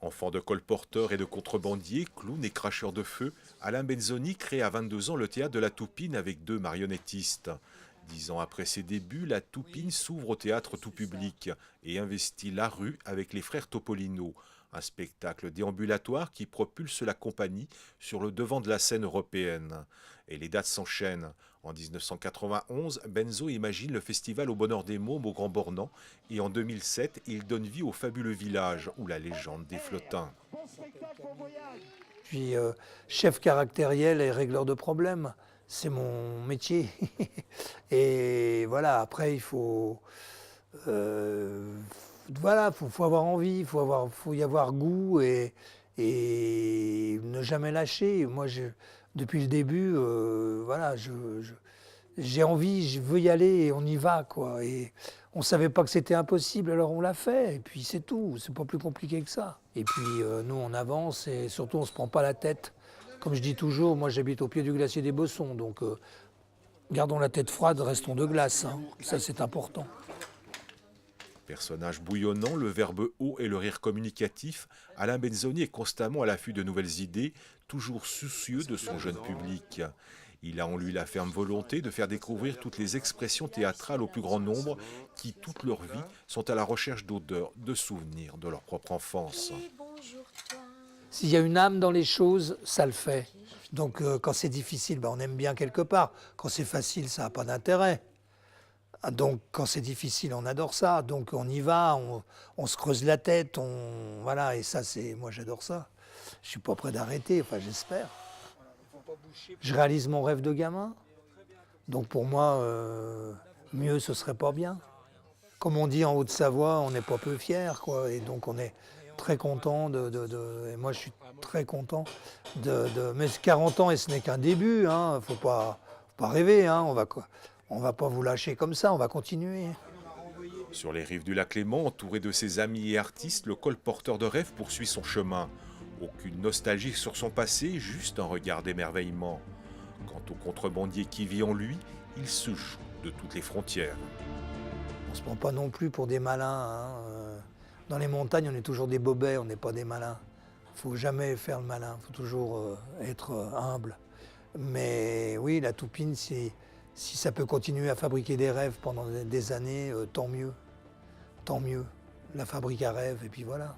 Enfant de colporteur et de contrebandier, clown et cracheur de feu, Alain Benzoni crée à 22 ans le théâtre de la Toupine avec deux marionnettistes. 10 ans après ses débuts, la Toupine s'ouvre au théâtre tout public et investit la rue avec les frères Topolino, un spectacle déambulatoire qui propulse la compagnie sur le devant de la scène européenne. Et les dates s'enchaînent. En 1991, Benzo imagine le festival au Bonheur des Mômes au Grand Bornand et en 2007, il donne vie au fabuleux village ou la légende des flottins. Puis chef caractériel et régleur de problèmes, c'est mon métier. Et voilà, après il faut, voilà, faut avoir envie, faut y avoir goût et ne jamais lâcher. Moi, depuis le début, voilà, j'ai envie, je veux y aller et on y va, quoi. Et on savait pas que c'était impossible, alors on l'a fait. Et puis c'est tout, c'est pas plus compliqué que ça. Et puis nous, on avance et surtout, on se prend pas la tête. Comme je dis toujours, moi j'habite au pied du glacier des Bossons, donc gardons la tête froide, restons de glace, hein. Ça c'est important. Personnage bouillonnant, le verbe haut et le rire communicatif, Alain Benzoni est constamment à l'affût de nouvelles idées, toujours soucieux de son jeune public. Il a en lui la ferme volonté de faire découvrir toutes les expressions théâtrales au plus grand nombre qui, toute leur vie, sont à la recherche d'odeurs, de souvenirs de leur propre enfance. S'il y a une âme dans les choses, ça le fait. Donc quand c'est difficile, ben, on aime bien quelque part. Quand c'est facile, ça n'a pas d'intérêt. Donc quand c'est difficile, on adore ça. Donc on y va, on se creuse la tête, voilà, et ça, moi j'adore ça. Je suis pas prêt d'arrêter, enfin j'espère. Je réalise mon rêve de gamin. Donc pour moi, mieux ce serait pas bien. Comme on dit en Haute-Savoie, on n'est pas peu fiers, quoi. Et donc on est très content et moi je suis très content mais 40 ans et ce n'est qu'un début, hein. Faut pas rêver, hein. On va pas vous lâcher comme ça, on va continuer. Sur les rives du lac Léman, entouré de ses amis et artistes, le colporteur de rêve poursuit son chemin. Aucune nostalgie sur son passé, juste un regard d'émerveillement. Quant au contrebandier qui vit en lui, il se joue de toutes les frontières. On se prend pas non plus pour des malins, hein. Dans les montagnes, on est toujours des bobets, on n'est pas des malins. Faut jamais faire le malin, faut toujours être humble. Mais oui, la Toupine, si ça peut continuer à fabriquer des rêves pendant des années, tant mieux. Tant mieux. La fabrique à rêves, et puis voilà.